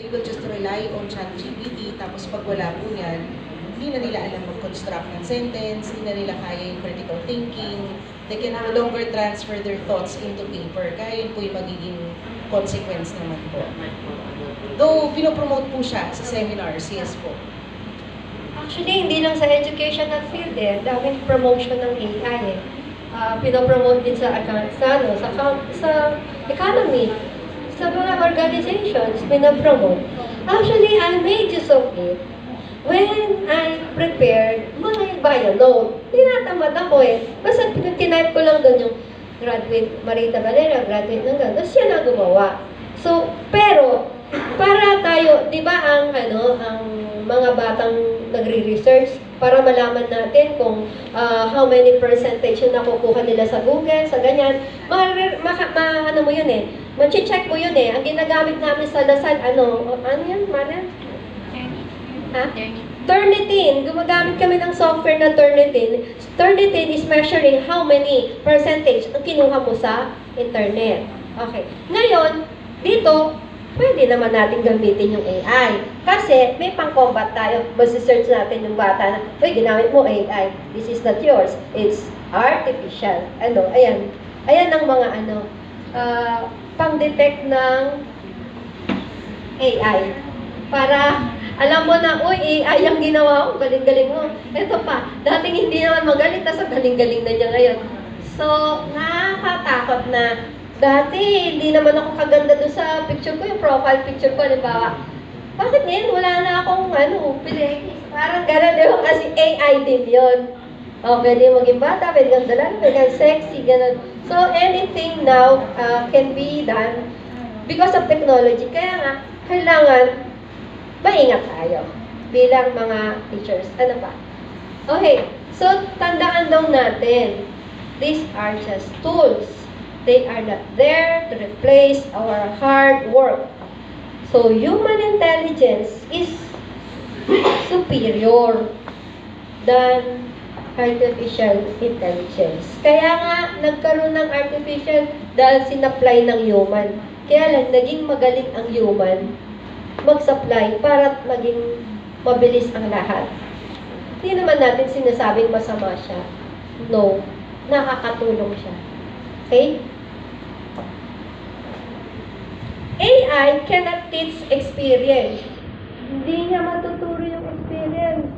you will just rely on ChatGPT, tapos pag wala po yan, hindi na nila alam mag-construct ng sentence, hindi na nila kaya yung critical thinking, they can no longer transfer their thoughts into paper. Kaya yun po yung magiging consequence naman po. Though, pinopromote po siya sa seminars, yes po. Actually, hindi lang sa educational field daming promotion ng AI pinopromote din sa economy, sa mga organizations, pinopromote. Actually, I made use of it when I prepared my bio note. Tinatamad ako Basta tinype ko lang doon yung graduate Marita Valera, graduate ng gano'n. Tapos siya na gumawa. So, pero, para tayo, di ba ang mga batang nagre-research para malaman natin kung how many percentage yung nakukuha nila sa Google, sa ganyan. Ano mo yun ma-check mo yun Ang ginagamit namin sa Lasal, ano yun, Marian? Turnitin. Gumagamit kami ng software na Turnitin. Turnitin is measuring how many percentage ang kinuha mo sa internet. Okay. Ngayon, dito, pwede naman natin gamitin yung AI. Kasi may pang-combat tayo. Masi-search natin yung bata na, ginamit mo AI. This is not yours. It's artificial. Ayan. Ayan ang mga pang-detect ng AI. Para alam mo na, AI ang ginawa ko, galing-galing mo. Ito pa, dating hindi naman magaling, tapos galing-galing na niya ngayon. So, nakakatakot na. Dati, hindi naman ako kaganda doon sa picture ko, yung profile picture ko, halimbawa. Bakit ngayon, wala na akong, pili. Parang gano'n, di ba? Kasi AI din yun. Pwede maging bata, pwede kang dalan, pwede kang sexy, gano'n. So, anything now can be done because of technology. Kaya nga, kailangan maingat tayo bilang mga teachers. Ano pa? Okay, so tandaan daw natin, these are just tools. They are not there to replace our hard work. So, human intelligence is superior than artificial intelligence. Kaya nga, nagkaroon ng artificial dahil sinapply ng human. Kaya lang, naging magaling ang human mag-supply para maging mabilis ang lahat. Hindi naman natin sinasabing masama siya. No. Nakakatulong siya. Okay? AI cannot teach experience. Hindi niya matuturo yung experience.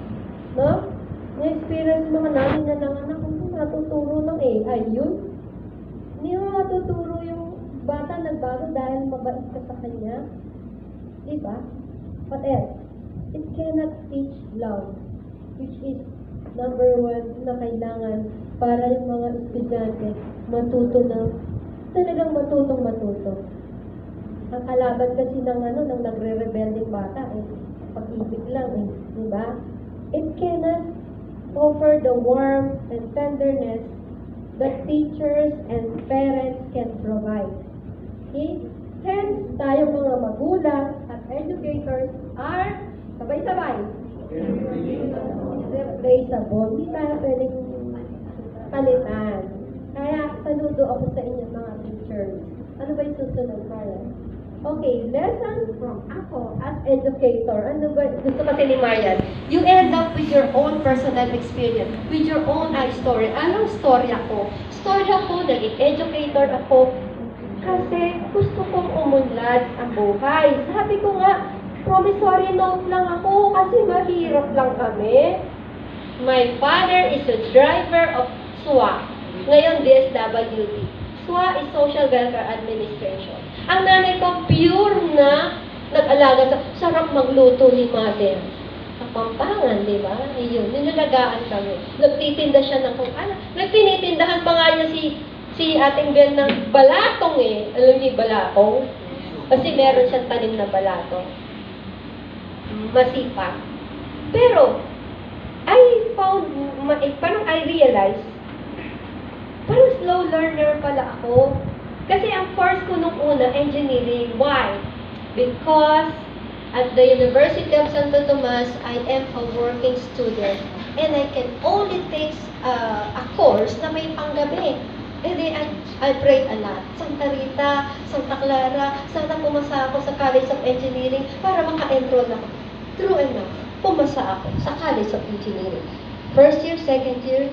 No? Yung experience mga namin na nanganak, kung natuturo ng AI, yun. Hindi mo matuturo yung bata nagbago dahil mabait ka sa kanya. Diba? What else? It cannot teach love, which is number one na kailangan para yung mga estudyante matuto na talagang matuto. Ang kalaban kasi ng ng nagre-rebelding bata pag-ibig lang diba? It cannot offer the warmth and tenderness that teachers and parents can provide. Okay? Hence, tayo mga magulang at educators are sabay-sabay. Replaceable. Hindi tayo pwedeng palitan. Kaya, saludo ako sa inyo mga teachers. Ano ba yung susunod, Marian? Okay, lesson from ako as educator. Ano ba? Gusto kasi ni Marian. You end up with your own personal experience, with your own story. Anong story ako? Story ako, naging educator ako, kasi gusto kong umunlad ang buhay. Sabi ko nga, promissory note lang ako kasi mahirap lang kami. My father is a driver of SWA. Ngayon, DSWD. SWA is Social Welfare Administration. Ang nanay ko, pure na nag-alaga sa sarap magluto ni mother. Kapampangan, di ba? Ayun, nilalagaan kami. Nagtitinda siya ng kung ano. Nagtinitindahan pa nga niya si ating Ben ng balatong Alam niyo balatong? Kasi meron siyang tanim na balatong. Masipag. Pero, parang I realized, parang slow learner pala ako. Kasi ang course ko nung una, engineering. Why? Because at the University of Santo Tomas, I am a working student. And I can only take a course na may panggabi. I prayed a lot. Santa Rita, Santa Clara, sana pumasa ako sa College of Engineering para maka-enroll ako. True enough, pumasa ako sa College of Engineering. First year, second year,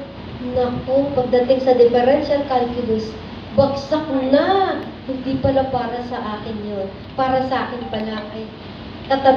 naku, pagdating sa differential calculus, bagsak na. Hindi pala para sa akin yun. Para sa akin pala ay tatabi